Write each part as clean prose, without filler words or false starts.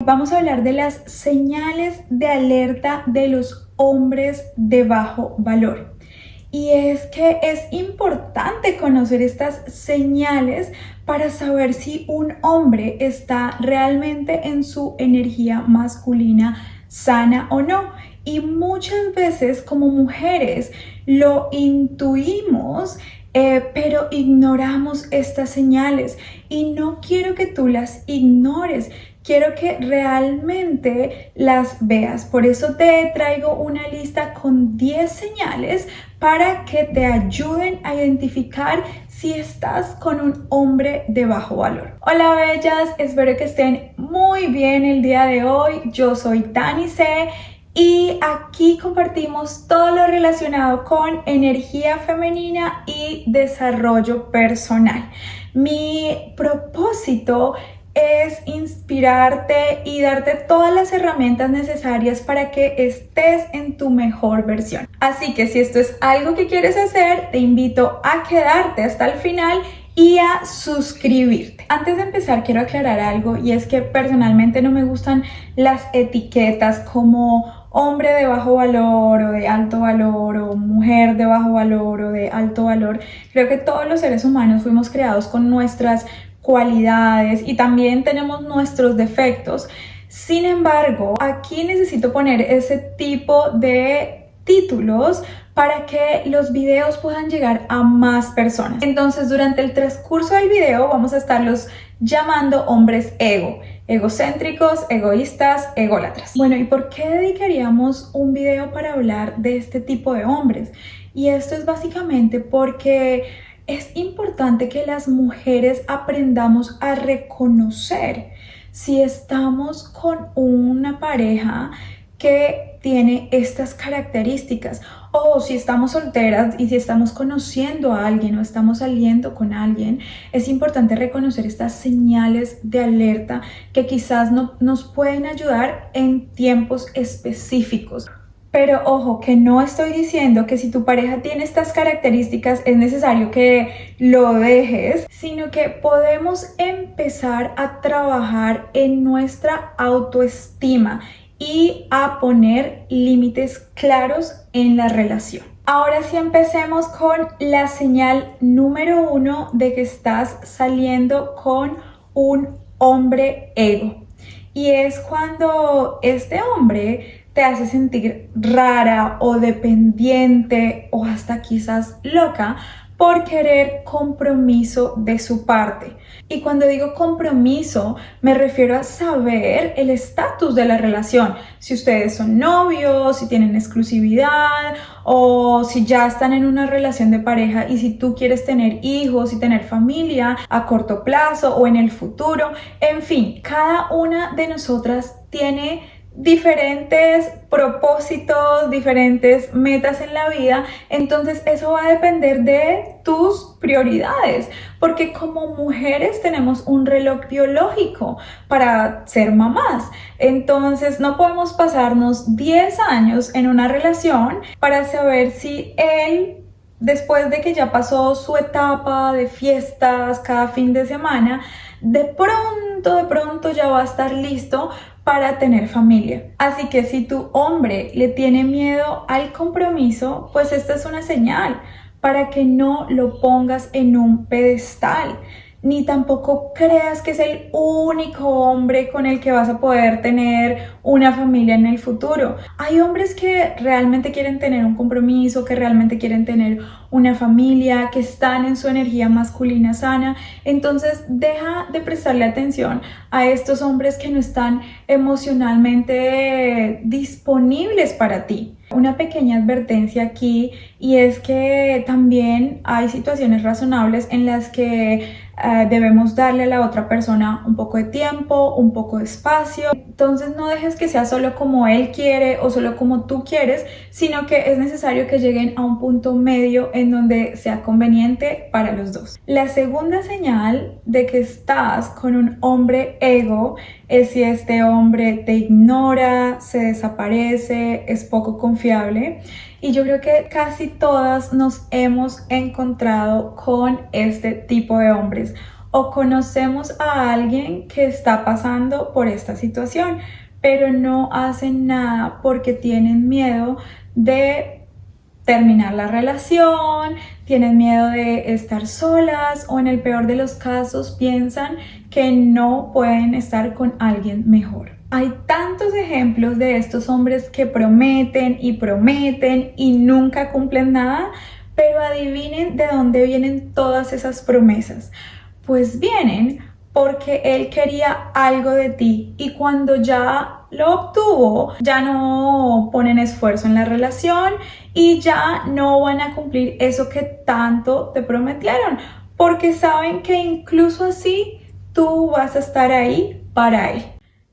vamos a hablar de las señales de alerta de los hombres de bajo valor. Y es que es importante conocer estas señales para saber si un hombre está realmente en su energía masculina sana o no. Y muchas veces como mujeres lo intuimos, pero ignoramos estas señales. Y no quiero que tú las ignores. Quiero que realmente las veas. Por eso te traigo una lista con 10 señales para que te ayuden a identificar si estás con un hombre de bajo valor. Hola bellas, espero que estén muy bien el día de hoy. Yo soy Tani C. Y aquí compartimos todo lo relacionado con energía femenina y desarrollo personal. Mi propósito es inspirarte y darte todas las herramientas necesarias para que estés en tu mejor versión. Así que si esto es algo que quieres hacer, te invito a quedarte hasta el final y a suscribirte. Antes de empezar quiero aclarar algo, y es que personalmente no me gustan las etiquetas como hombre de bajo valor o de alto valor, o mujer de bajo valor o de alto valor. Creo que todos los seres humanos fuimos creados con nuestras cualidades y también tenemos nuestros defectos. Sin embargo, aquí necesito poner ese tipo de títulos para que los videos puedan llegar a más personas. Entonces, durante el transcurso del video vamos a estarlos llamando hombres egocéntricos, egoístas, ególatras. Bueno, ¿y por qué dedicaríamos un video para hablar de este tipo de hombres? Y esto es básicamente porque es importante que las mujeres aprendamos a reconocer si estamos con una pareja que tiene estas características, o si estamos solteras y si estamos conociendo a alguien o estamos saliendo con alguien. Es importante reconocer estas señales de alerta que quizás nos pueden ayudar en tiempos específicos. Pero ojo, que no estoy diciendo que si tu pareja tiene estas características es necesario que lo dejes, sino que podemos empezar a trabajar en nuestra autoestima y a poner límites claros en la relación. Ahora sí, empecemos con la señal número 1 de que estás saliendo con un hombre ego. Y es cuando este hombre te hace sentir rara o dependiente o hasta quizás loca por querer compromiso de su parte. Y cuando digo compromiso, me refiero a saber el estatus de la relación. Si ustedes son novios, si tienen exclusividad, o si ya están en una relación de pareja y si tú quieres tener hijos y tener familia a corto plazo o en el futuro. En fin, cada una de nosotras tiene diferentes propósitos, diferentes metas en la vida. Entonces eso va a depender de tus prioridades, porque como mujeres tenemos un reloj biológico para ser mamás. Entonces no podemos pasarnos 10 años en una relación para saber si él, después de que ya pasó su etapa de fiestas cada fin de semana, de pronto ya va a estar listo para tener familia. Así que si tu hombre le tiene miedo al compromiso, pues esta es una señal para que no lo pongas en un pedestal, ni tampoco creas que es el único hombre con el que vas a poder tener una familia en el futuro. Hay hombres que realmente quieren tener un compromiso, que realmente quieren tener una familia, que están en su energía masculina sana. Entonces deja de prestarle atención a estos hombres que no están emocionalmente disponibles para ti. Una pequeña advertencia aquí, y es que también hay situaciones razonables en las que debemos darle a la otra persona un poco de tiempo, un poco de espacio. Entonces no dejes que sea solo como él quiere o solo como tú quieres, sino que es necesario que lleguen a un punto medio en donde sea conveniente para los dos. La segunda señal de que estás con un hombre ego es si este hombre te ignora, se desaparece, es poco confiable. Y yo creo que casi todas nos hemos encontrado con este tipo de hombres. o conocemos a alguien que está pasando por esta situación, pero no hacen nada porque tienen miedo de terminar la relación, tienen miedo de estar solas o en el peor de los casos piensan que no pueden estar con alguien mejor. Hay tantos ejemplos de estos hombres que prometen y nunca cumplen nada, pero adivinen de dónde vienen todas esas promesas. Pues vienen porque él quería algo de ti y cuando ya lo obtuvo, ya no ponen esfuerzo en la relación y ya no van a cumplir eso que tanto te prometieron, porque saben que incluso así tú vas a estar ahí para él.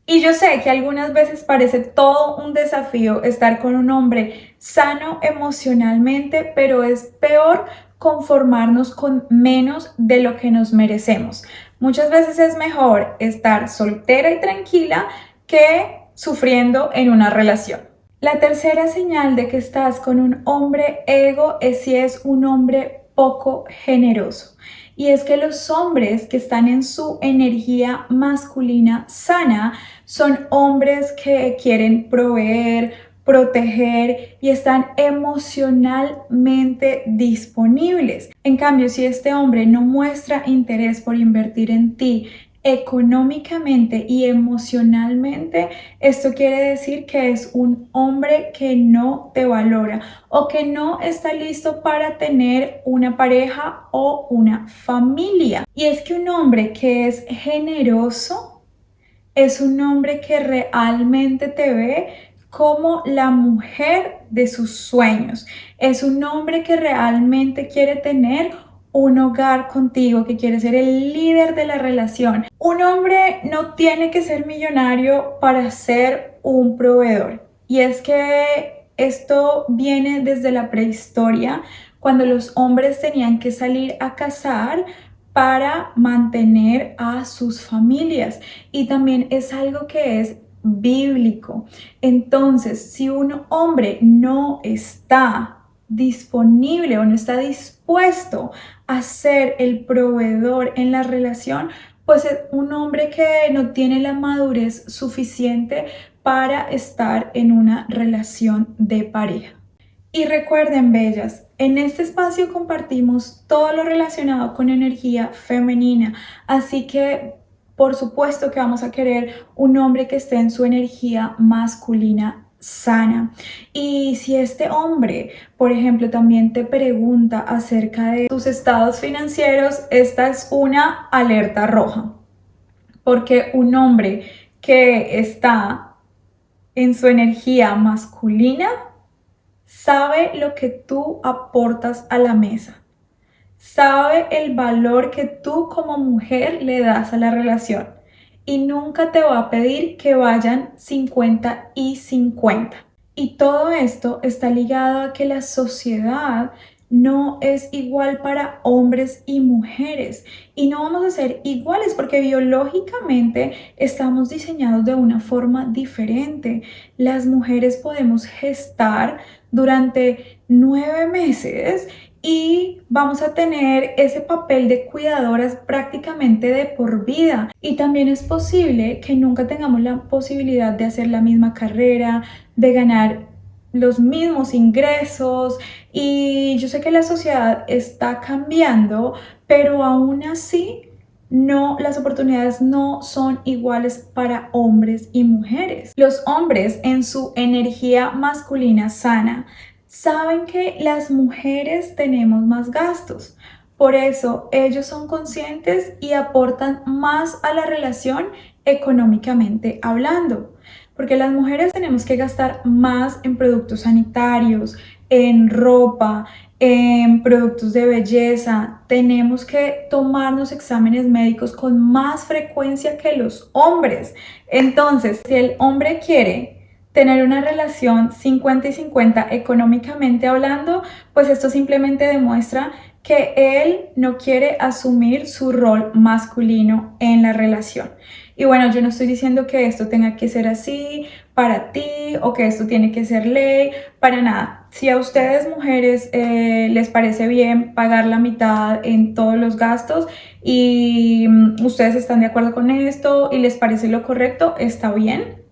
Y yo sé que algunas veces parece todo un desafío estar con un hombre sano emocionalmente, pero es peor conformarnos con menos de lo que nos merecemos. Muchas veces es mejor estar soltera y tranquila que sufriendo en una relación. La tercera señal de que estás con un hombre ego es si es un hombre poco generoso. Y es que los hombres que están en su energía masculina sana son hombres que quieren proveer, proteger y están emocionalmente disponibles. En cambio, si este hombre no muestra interés por invertir en ti económicamente y emocionalmente, esto quiere decir que es un hombre que no te valora o que no está listo para tener una pareja o una familia. Y es que un hombre que es generoso es un hombre que realmente te ve como la mujer de sus sueños. Es un hombre que realmente quiere tener un hogar contigo, que quiere ser el líder de la relación. Un hombre no tiene que ser millonario para ser un proveedor. Y es que esto viene desde la prehistoria, cuando los hombres tenían que salir a cazar para mantener a sus familias. Y también es algo que es bíblico. Entonces, si un hombre no está disponible o no está dispuesto a ser el proveedor en la relación, pues es un hombre que no tiene la madurez suficiente para estar en una relación de pareja. Y recuerden, bellas, en este espacio compartimos todo lo relacionado con energía femenina, así que por supuesto que vamos a querer un hombre que esté en su energía masculina sana. Y si este hombre, por ejemplo, también te pregunta acerca de tus estados financieros, esta es una alerta roja, porque un hombre que está en su energía masculina sabe lo que tú aportas a la mesa, sabe el valor que tú como mujer le das a la relación y nunca te va a pedir que vayan 50 y 50. Y todo esto está ligado a que la sociedad no es igual para hombres y mujeres y no vamos a ser iguales porque biológicamente estamos diseñados de una forma diferente. Las mujeres podemos gestar durante 9 meses y vamos a tener ese papel de cuidadoras prácticamente de por vida. Y también es posible que nunca tengamos la posibilidad de hacer la misma carrera, de ganar los mismos ingresos. Y yo sé que la sociedad está cambiando, pero aún así no, las oportunidades no son iguales para hombres y mujeres. Los hombres en su energía masculina sana saben que las mujeres tenemos más gastos. Por eso ellos son conscientes y aportan más a la relación económicamente hablando. Porque las mujeres tenemos que gastar más en productos sanitarios, en ropa, en productos de belleza. Tenemos que tomarnos exámenes médicos con más frecuencia que los hombres. Entonces, si el hombre quiere tener una relación 50 y 50 económicamente hablando, pues esto simplemente demuestra que él no quiere asumir su rol masculino en la relación. Y bueno, yo no estoy diciendo que esto tenga que ser así para ti o que esto tiene que ser ley, para nada. Si a ustedes mujeres les parece bien pagar la mitad en todos los gastos y ustedes están de acuerdo con esto y les parece lo correcto, está bien.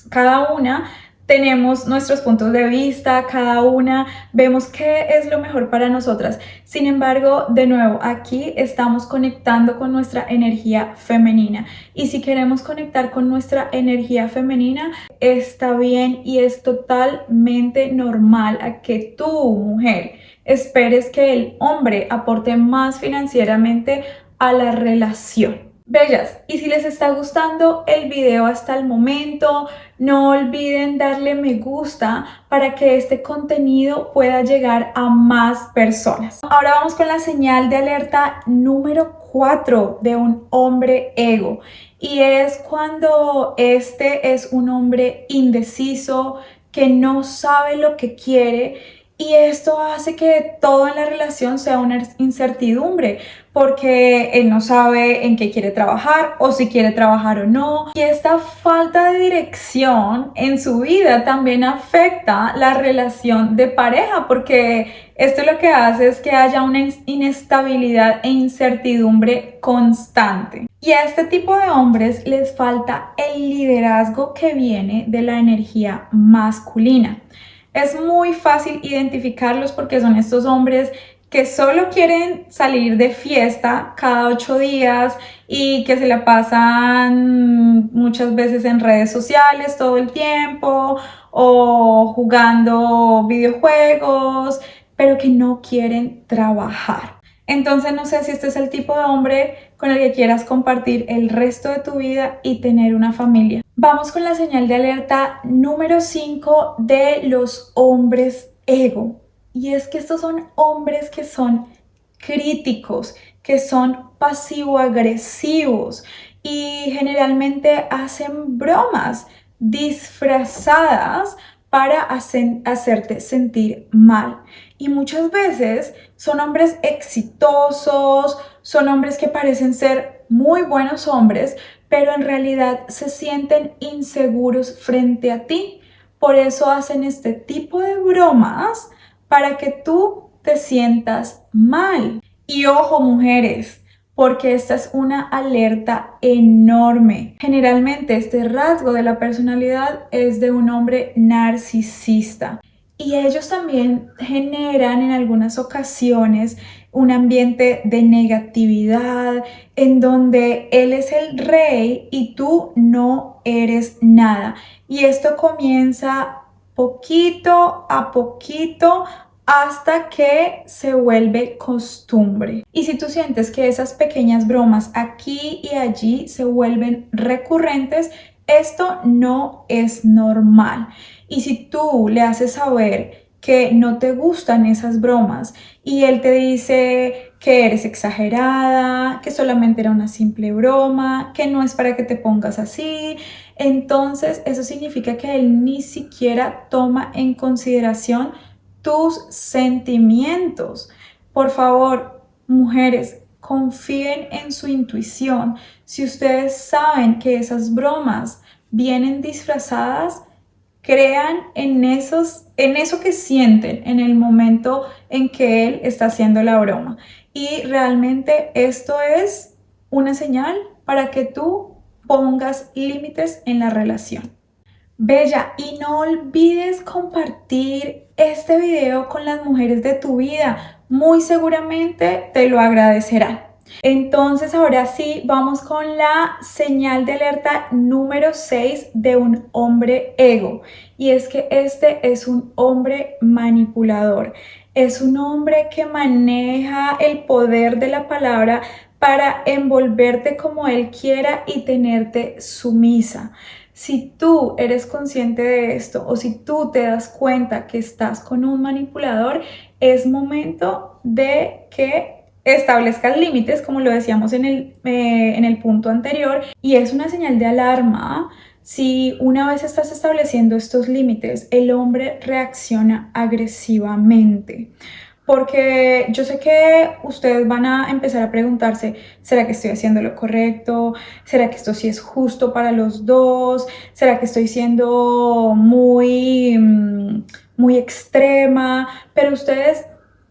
Cada una tenemos nuestros puntos de vista, cada una vemos qué es lo mejor para nosotras. Sin embargo, de nuevo, aquí estamos conectando con nuestra energía femenina. Y si queremos conectar con nuestra energía femenina, está bien y es totalmente normal a que tú, mujer, esperes que el hombre aporte más financieramente a la relación. Bellas, y si les está gustando el video hasta el momento, no olviden darle me gusta para que este contenido pueda llegar a más personas. Ahora vamos con la señal de alerta número 4 de un hombre ego. Y es cuando este es un hombre indeciso, que no sabe lo que quiere. Y esto hace que todo en la relación sea una incertidumbre, porque él no sabe en qué quiere trabajar o si quiere trabajar o no. Y esta falta de dirección en su vida también afecta la relación de pareja, porque esto lo que hace es que haya una inestabilidad e incertidumbre constante. Y a este tipo de hombres les falta el liderazgo que viene de la energía masculina. Es muy fácil identificarlos porque son estos hombres que solo quieren salir de fiesta cada 8 días y que se la pasan muchas veces en redes sociales todo el tiempo o jugando videojuegos, pero que no quieren trabajar. Entonces no sé si este es el tipo de hombre con el que quieras compartir el resto de tu vida y tener una familia. Vamos con la señal de alerta número 5 de los hombres ego. Y es que estos son hombres que son críticos, que son pasivo-agresivos y generalmente hacen bromas disfrazadas para hacerte sentir mal. Y muchas veces son hombres exitosos, son hombres que parecen ser muy buenos hombres, pero en realidad se sienten inseguros frente a ti. Por eso hacen este tipo de bromas para que tú te sientas mal. Y ojo, mujeres, porque esta es una alerta enorme. Generalmente este rasgo de la personalidad es de un hombre narcisista. Y ellos también generan en algunas ocasiones un ambiente de negatividad en donde él es el rey y tú no eres nada. Y esto comienza poquito a poquito hasta que se vuelve costumbre. Y si tú sientes que esas pequeñas bromas aquí y allí se vuelven recurrentes, esto no es normal. Y si tú le haces saber que no te gustan esas bromas y él te dice que eres exagerada, que solamente era una simple broma, que no es para que te pongas así, entonces eso significa que él ni siquiera toma en consideración tus sentimientos. Por favor, mujeres, confíen en su intuición. Si ustedes saben que esas bromas vienen disfrazadas, crean en eso que sienten en el momento en que él está haciendo la broma. Y realmente esto es una señal para que tú pongas límites en la relación. Bella, y no olvides compartir este video con las mujeres de tu vida. Muy seguramente te lo agradecerán. Entonces ahora sí, vamos con la señal de alerta número 6 de un hombre ego. Y es que este es un hombre manipulador. Es un hombre que maneja el poder de la palabra para envolverte como él quiera y tenerte sumisa. Si tú eres consciente de esto o si tú te das cuenta que estás con un manipulador, es momento de que establezcas límites, como lo decíamos en el punto anterior, y es una señal de alarma. Si una vez estás estableciendo estos límites, el hombre reacciona agresivamente. Porque yo sé que ustedes van a empezar a preguntarse, ¿será que estoy haciendo lo correcto? ¿Será que esto sí es justo para los dos? ¿Será que estoy siendo muy muy extrema, pero ustedes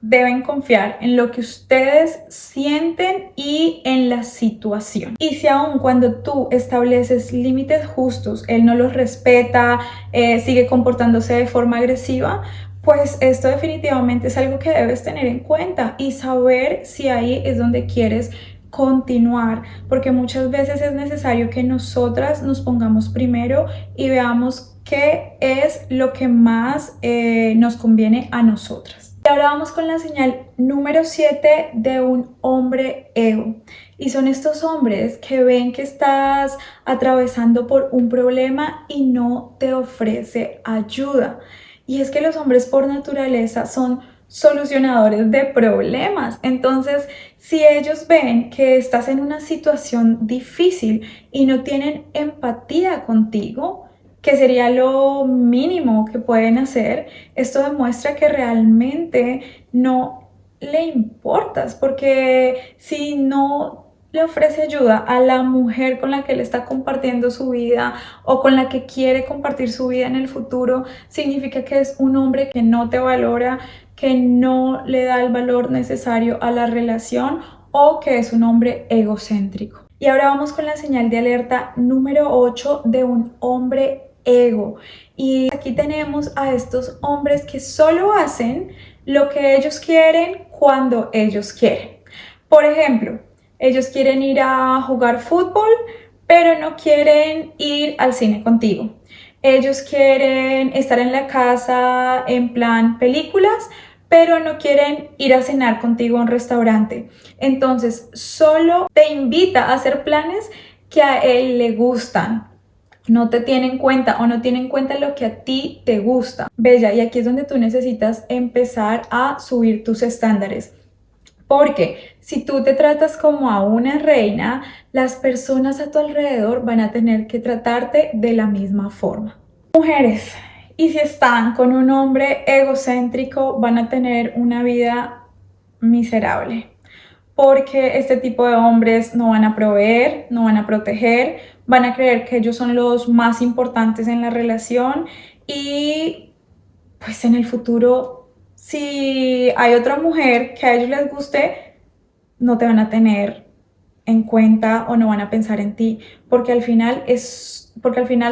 deben confiar en lo que ustedes sienten y en la situación. Y si aun cuando tú estableces límites justos, él no los respeta, sigue comportándose de forma agresiva, pues esto definitivamente es algo que debes tener en cuenta y saber si ahí es donde quieres continuar, porque muchas veces es necesario que nosotras nos pongamos primero y veamos qué es lo que más nos conviene a nosotras. Y ahora vamos con la señal número 7 de un hombre ego. Y son estos hombres que ven que estás atravesando por un problema y no te ofrece ayuda. Y es que los hombres por naturaleza son solucionadores de problemas. Entonces, si ellos ven que estás en una situación difícil y no tienen empatía contigo, que sería lo mínimo que pueden hacer, esto demuestra que realmente no le importas, porque si no le ofrece ayuda a la mujer con la que él está compartiendo su vida o con la que quiere compartir su vida en el futuro, significa que es un hombre que no te valora, que no le da el valor necesario a la relación o que es un hombre egocéntrico. Y ahora vamos con la señal de alerta número 8 de un hombre ego. Y aquí tenemos a estos hombres que solo hacen lo que ellos quieren cuando ellos quieren. Por ejemplo, ellos quieren ir a jugar fútbol, pero no quieren ir al cine contigo. Ellos quieren estar en la casa en plan películas, pero no quieren ir a cenar contigo a un restaurante. Entonces, solo te invita a hacer planes que a él le gustan. No te tiene en cuenta o no tiene en cuenta lo que a ti te gusta. Bella, y aquí es donde tú necesitas empezar a subir tus estándares. Porque si tú te tratas como a una reina, las personas a tu alrededor van a tener que tratarte de la misma forma. Mujeres, y si están con un hombre egocéntrico, van a tener una vida miserable. Porque este tipo de hombres no van a proveer, no van a proteger, van a creer que ellos son los más importantes en la relación y pues en el futuro, si hay otra mujer que a ellos les guste, no te van a tener en cuenta o no van a pensar en ti, porque al final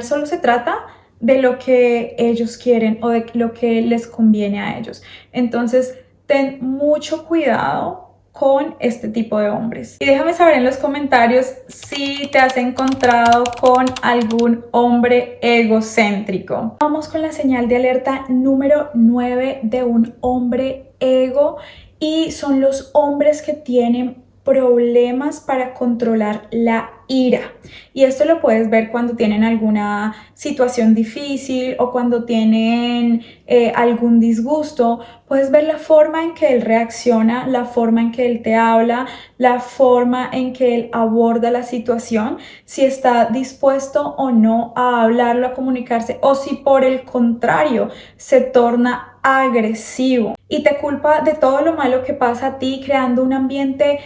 solo se trata de lo que ellos quieren o de lo que les conviene a ellos. Entonces, ten mucho cuidado con este tipo de hombres. Y déjame saber en los comentarios si te has encontrado con algún hombre egocéntrico. Vamos con la señal de alerta número 9 de un hombre ego y son los hombres que tienen problemas para controlar la ira. Y esto lo puedes ver cuando tienen alguna situación difícil o cuando tienen algún disgusto. Puedes ver la forma en que él reacciona, la forma en que él te habla, la forma en que él aborda la situación, si está dispuesto o no a hablarlo, a comunicarse, o si por el contrario se torna agresivo y te culpa de todo lo malo que pasa a ti, creando un ambiente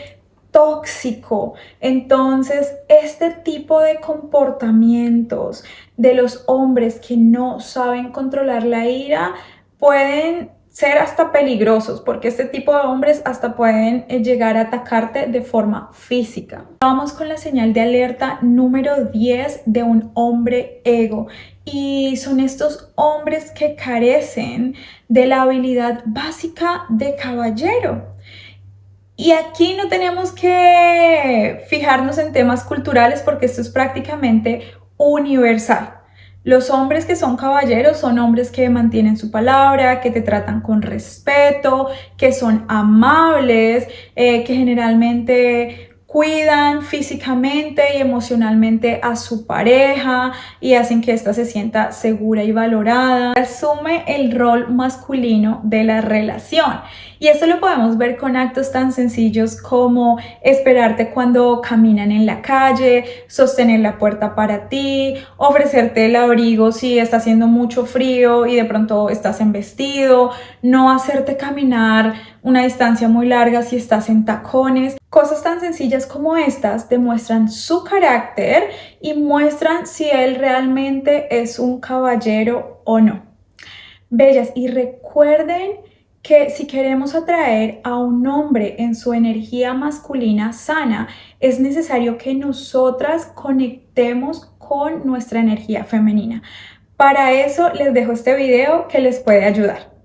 tóxico. Entonces, este tipo de comportamientos de los hombres que no saben controlar la ira pueden ser hasta peligrosos, porque este tipo de hombres hasta pueden llegar a atacarte de forma física. Vamos con la señal de alerta número 10 de un hombre ego. Y son estos hombres que carecen de la habilidad básica de caballero. Y aquí no tenemos que fijarnos en temas culturales porque esto es prácticamente universal. Los hombres que son caballeros son hombres que mantienen su palabra, que te tratan con respeto, que son amables, que generalmente cuidan físicamente y emocionalmente a su pareja y hacen que ésta se sienta segura y valorada. Asume el rol masculino de la relación. Y esto lo podemos ver con actos tan sencillos como esperarte cuando caminan en la calle, sostener la puerta para ti, ofrecerte el abrigo si está haciendo mucho frío y de pronto estás en vestido, no hacerte caminar una distancia muy larga si estás en tacones. Cosas tan sencillas como estas demuestran su carácter y muestran si él realmente es un caballero o no. Bellas, y recuerden que si queremos atraer a un hombre en su energía masculina sana, es necesario que nosotras conectemos con nuestra energía femenina. Para eso les dejo este video que les puede ayudar.